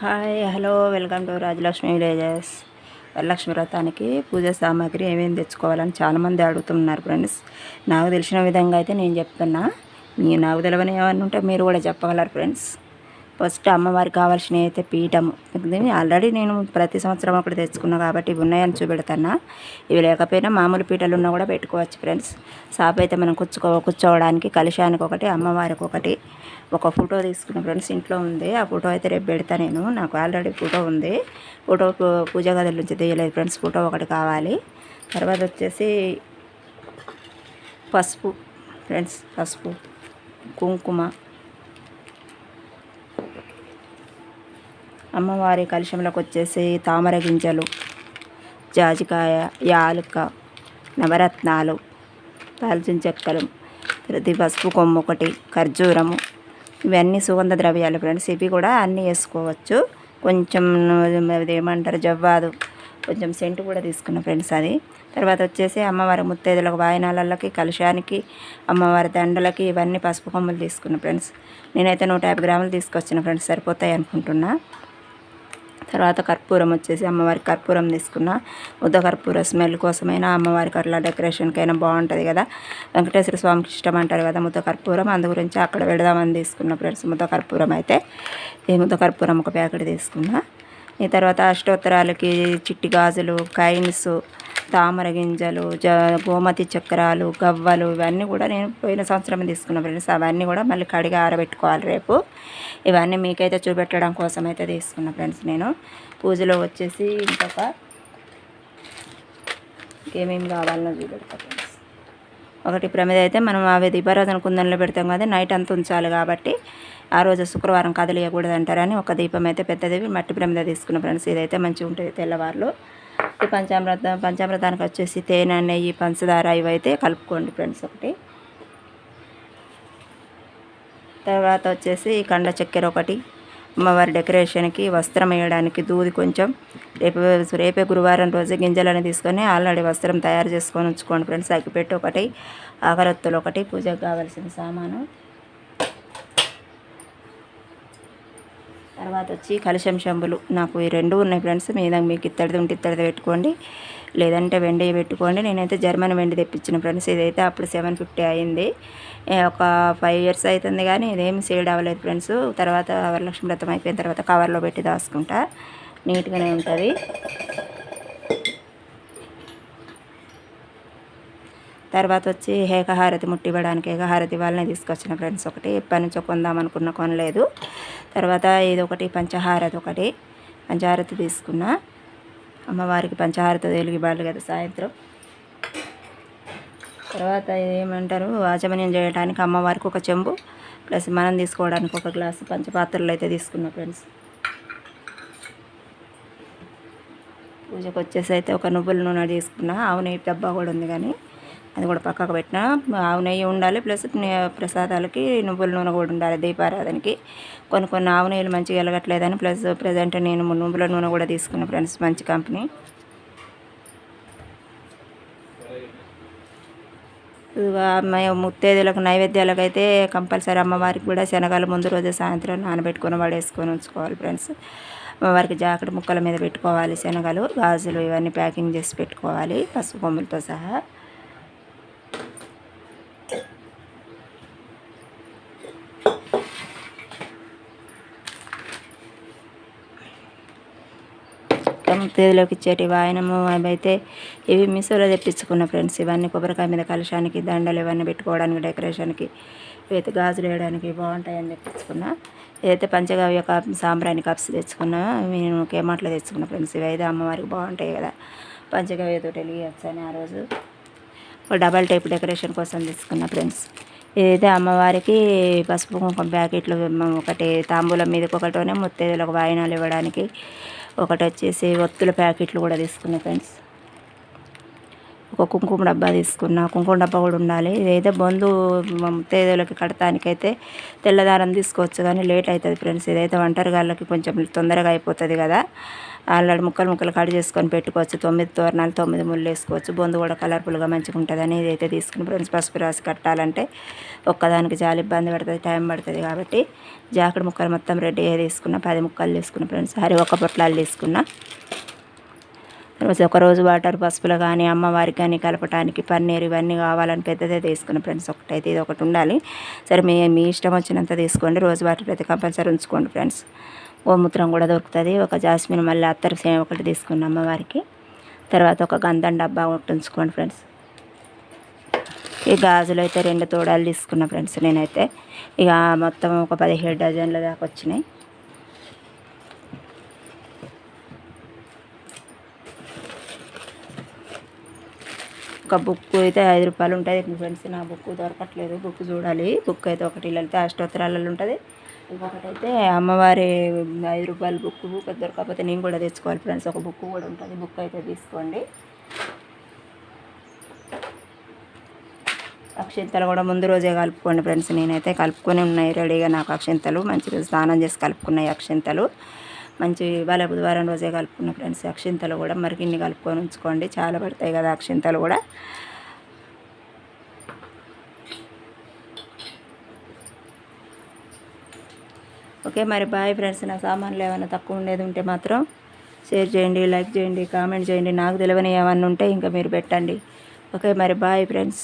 Hi hello welcome to Rajalakshmi villages. Varalakshmi వ్రతానికి పూజ సామాగ్రి ఏమేమి తెచ్చుకోవాలని చాలామంది అడుగుతున్నారు ఫ్రెండ్స్. నాకు తెలిసిన విధంగా అయితే నేను చెప్తున్నా. నాకు తెలియని ఏమన్నా ఉంటే మీరు కూడా చెప్పగలరు ఫ్రెండ్స్. ఫస్ట్ అమ్మవారికి కావాల్సినవి అయితే పీఠము. ఆల్రెడీ నేను ప్రతి సంవత్సరం ఒకటి తెచ్చుకున్నా కాబట్టి ఇవి ఉన్నాయని చూపెడతాను. ఇవి లేకపోయినా మామూలు పీటలు ఉన్నా కూడా పెట్టుకోవచ్చు ఫ్రెండ్స్. సాప్ అయితే మనం కూర్చోవడానికి కలశానికి ఒకటి, అమ్మవారికి ఒకటి, ఒక ఫోటో తీసుకున్న ఫ్రెండ్స్ ఇంట్లో ఉంది. ఆ ఫోటో అయితే రేపు పెడతా నేను. నాకు ఆల్రెడీ ఫోటో ఉంది. ఫోటో పూజ గదిల నుంచి తీయలేదు ఫ్రెండ్స్. ఫోటో ఒకటి కావాలి. తర్వాత వచ్చేసి పసుపు ఫ్రెండ్స్, పసుపు, కుంకుమ, అమ్మవారి కలశంలోకి వచ్చేసి తామర గింజలు, జాజికాయ, యాలుక, నవరత్నాలు, దాల్చిన చెక్కలు, ప్రతి పసుపు కొమ్ము ఒకటి, ఖర్జూరము, ఇవన్నీ సుగంధ ద్రవ్యాలు ఫ్రెండ్స్. ఇవి కూడా అన్నీ వేసుకోవచ్చు. కొంచెం అది ఏమంటారు జవ్వాదు, కొంచెం సెంటు కూడా తీసుకున్న ఫ్రెండ్స్ అది. తర్వాత వచ్చేసి అమ్మవారి ముత్తైదులకు వాయనాలకి, కలశానికి, అమ్మవారి దండలకి ఇవన్నీ పసుపు కొమ్ములు తీసుకున్న ఫ్రెండ్స్. నేనైతే 150 గ్రాములు తీసుకొచ్చిన ఫ్రెండ్స్, సరిపోతాయి అనుకుంటున్నా. తర్వాత కర్పూరం వచ్చేసి అమ్మవారికి కర్పూరం తీసుకున్న. ముద్ద కర్పూర స్మెల్ కోసమైనా అమ్మవారికి అట్లా డెకరేషన్కైనా బాగుంటుంది కదా. వెంకటేశ్వర స్వామికి ఇష్టం అంటారు కదా ముద్ద కర్పూరం, అందు గురించి అక్కడ పెడదామని తీసుకున్న ఫ్రెండ్స్. ముద్ద కర్పూరం అయితే ఈ ముద్ద కర్పూరం ఒక ప్యాకెట్ తీసుకున్నా. ఈ తర్వాత అష్టోత్తరాలకి చిట్టి గాజులు, కైన్స్, తామర గింజలు, గోమతి చక్రాలు, గవ్వలు, ఇవన్నీ కూడా నేను పోయిన సంవత్సరం తీసుకున్న ఫ్రెండ్స్. అవన్నీ కూడా మళ్ళీ కడిగి ఆరబెట్టుకోవాలి రేపు. ఇవన్నీ మీకైతే చూపెట్టడం కోసం అయితే తీసుకున్న ఫ్రెండ్స్. నేను పూజలో వచ్చేసి ఇంకేమేమి కావాలన్నా చూపెడతా ఫ్రెండ్స్. ఒకటి ప్రమిద అయితే మనం అవి దీపారాధన కుందంలో పెడతాం కదా, నైట్ అంతా ఉంచాలి కాబట్టి ఆ రోజు శుక్రవారం కదిలియకూడదు అంటారని ఒక దీపం అయితే పెద్దది మట్టి ప్రమిద తీసుకున్న ఫ్రెండ్స్. ఇదైతే మంచిగా ఉంటుంది తెల్లవారులు. ఈ పంచామృతానికి వచ్చేసి తేనె, నెయ్యి, పంచదార ఇవైతే కలుపుకోండి ఫ్రెండ్స్ ఒకటి. తర్వాత వచ్చేసి కండ చక్కెర ఒకటి, అమ్మవారి డెకరేషన్కి వస్త్రం వేయడానికి దూది కొంచెం. రేపే గురువారం రోజు గింజలను తీసుకొని ఆల్రెడీ వస్త్రం తయారు చేసుకొని ఉంచుకోండి ఫ్రెండ్స్. అగ్గిపెట్టి ఒకటి, అగరొత్తులు ఒకటి, పూజకు కావాల్సిన సామాను. తర్వాత వచ్చి కలశం శంభులు నాకు ఈ 2 ఉన్నాయి ఫ్రెండ్స్. మీకు ఇత్తడిది ఉంటే ఇత్తడిది పెట్టుకోండి, లేదంటే వెండి పెట్టుకోండి. నేనైతే జర్మన్ వెండి తెప్పించిన ఫ్రెండ్స్. ఇదైతే అప్పుడు 750 అయింది. ఒక 5 years అవుతుంది కానీ ఇదేమి సేల్ అవ్వలేదు ఫ్రెండ్స్. తర్వాత వరలక్ష్మి వ్రతం అయిపోయిన తర్వాత కవర్లో పెట్టి దాచుకుంటా, నీట్గానే ఉంటుంది. తర్వాత వచ్చి ఏకహారతి ముట్టివ్వడానికి ఏకహారతి వాళ్ళని తీసుకొచ్చిన ఫ్రెండ్స్ ఒకటి. ఎప్పటి నుంచో కొందాం అనుకున్న కొనలేదు. తర్వాత ఇది ఒకటి, పంచహారతి ఒకటి, పంచహారతి తీసుకున్న. అమ్మవారికి పంచహారతి వెలిగివ్వాలి కదా సాయంత్రం. తర్వాత ఏమంటారు ఆచమన్యం చేయడానికి అమ్మవారికి ఒక చెంబు ప్లస్ మనం తీసుకోవడానికి ఒక గ్లాసు పంచపాత్రలు అయితే తీసుకున్నా ఫ్రెండ్స్. పూజకు వచ్చేసి అయితే ఒక నువ్వుల నూనె తీసుకున్నా. ఆవు నెయ్యి డబ్బా కూడా ఉంది కానీ అది కూడా పక్కకు పెట్టిన. ఆవు నెయ్యి ఉండాలి ప్లస్ ప్రసాదాలకి నువ్వుల నూనె కూడా ఉండాలి దీపారాధనకి. కొన్ని ఆవు నెయ్యిలు మంచిగా వెలగట్లేదని ప్లస్ ప్రజెంట్ నేను నువ్వుల నూనె కూడా తీసుకున్నా ఫ్రెండ్స్, మంచి కంపెనీ. ముత్తైదులకు నైవేద్యాలకు అయితే కంపల్సరీ అమ్మవారికి కూడా శనగలు ముందు రోజు సాయంత్రం నానబెట్టుకొని వడేసుకొని ఉంచుకోవాలి ఫ్రెండ్స్. అమ్మవారికి జాకెట్ ముక్కల మీద పెట్టుకోవాలి శనగలు, గాజులు ఇవన్నీ ప్యాకింగ్ చేసి పెట్టుకోవాలి పసుపు కొమ్ములతో సహా. తేదీలోకి ఇచ్చేటి వాయనము అవైతే ఇవి మీషోలో తెప్పించుకున్న ఫ్రెండ్స్. ఇవన్నీ కొబ్బరికాయ మీద కలశానికి, దండలు ఇవన్నీ పెట్టుకోవడానికి, డెకరేషన్కి, ఇవైతే గాజులు వేయడానికి బాగుంటాయని తెప్పించుకున్నా. ఇదైతే పంచగవ్య సాంబ్రాణి కప్స్ తెచ్చుకున్నా. నేను కేమాట్లో తెచ్చుకున్నా ఫ్రెండ్స్. ఇవైతే అమ్మవారికి బాగుంటాయి కదా, పంచగవ్యతో వెలిగించని ఆ రోజు. డబల్ టైప్ డెకరేషన్ కోసం తీసుకున్నా ఫ్రెండ్స్. ఇదైతే అమ్మవారికి పసుపు కుంకుమ ప్యాకెట్లు ఒకటి, తాంబూలం మీదకి ఒకటోనే, ముత్తైదులకు వాయినాలు ఇవ్వడానికి ఒకటి వచ్చేసి ఒత్తుల ప్యాకెట్లు కూడా తీసుకున్నా ఫ్రెండ్స్. ఒక కుంకుమ డబ్బా తీసుకున్నా. కుంకుమ డబ్బా కూడా ఉండాలి. ఇదైతే ముత్తైదులకి కడతానికైతే తెల్లదారం తీసుకోవచ్చు కానీ లేట్ అవుతుంది ఫ్రెండ్స్. ఇదైతే ఒంటరిగాళ్ళకి కొంచెం తొందరగా అయిపోతుంది కదా, ఆల్రెడీ ముక్కలు కట్ చేసుకొని పెట్టుకోవచ్చు. 9 తోరణాలు 9 ముళ్ళు వేసుకోవచ్చు. బొందు కూడా కలర్ఫుల్గా మంచిగా ఉంటుందని ఇదైతే తీసుకుని ఫ్రెండ్స్. పసుపు రాసి కట్టాలంటే ఒక్కదానికి చాలా ఇబ్బంది పడుతుంది, టైం పడుతుంది. కాబట్టి జాకెట్ ముక్కలు మొత్తం రెడీగా తీసుకున్న. 10 ముక్కలు తీసుకున్న ఫ్రెండ్స్. ఒక పొట్లాలు తీసుకున్న. ఒకరోజు వాటర్ పసుపులో కానీ అమ్మవారికి కానీ కలపటానికి పన్నీరు ఇవన్నీ కావాలని పెద్దదే తీసుకున్న ఫ్రెండ్స్. ఒకటైతే ఇది ఒకటి ఉండాలి. సరే మీ ఇష్టం వచ్చినంత తీసుకోండి. రోజు వాటర్ అయితే కంపల్సరీ ఉంచుకోండి ఫ్రెండ్స్. గోమూత్రం కూడా దొరుకుతుంది. ఒక జాస్మిన్ మళ్ళీ అత్తరు సేమ్ ఒకటి తీసుకున్న అమ్మవారికి. తర్వాత ఒక గంధం డబ్బా ఒకటి ఉంచుకోండి ఫ్రెండ్స్. ఈ గాజులు అయితే 2 తోడాలు తీసుకున్న ఫ్రెండ్స్ నేనైతే. ఇక మొత్తం ఒక 17 డజన్ల దాకా వచ్చినాయి. ఒక బుక్ అయితే 5 రూపాయలు ఉంటుంది ఫ్రెండ్స్. నా బుక్ దొరకట్లేదు, బుక్ చూడాలి. బుక్ అయితే ఒకటి లలిత అష్టోత్తరాలలో ఉంటుంది, ఇంకొకటైతే అమ్మవారి 5 రూపాయల బుక్ దొరకకపోతే నేను కూడా తెచ్చుకోవాలి ఫ్రెండ్స్. ఒక బుక్ కూడా ఉంటుంది, బుక్ అయితే తీసుకోండి. అక్షింతలు కూడా ముందు రోజే కలుపుకోండి ఫ్రెండ్స్. నేనైతే కలుపుకొని ఉన్నాయి రెడీగా నాకు అక్షింతలు. మంచిగా స్నానం చేసి కలుపుకున్నాయి అక్షింతలు. మంచి బుధవారం రోజే కలుపుకున్న ఫ్రెండ్స్. అక్షింతలు కూడా మరిగిన్ని కలుపుకొని ఉంచుకోండి, చాలా పడతాయి కదా అక్షింతలు కూడా. ఓకే మరి బాయ్ ఫ్రెండ్స్. నా సామాన్లు ఏమైనా తక్కువ ఉండేది ఉంటే మాత్రం షేర్ చేయండి, లైక్ చేయండి, కామెంట్ చేయండి. నాకు తెలియని ఏమన్నా ఉంటే ఇంకా మీరు పెట్టండి. ఓకే మరి బాయ్ ఫ్రెండ్స్.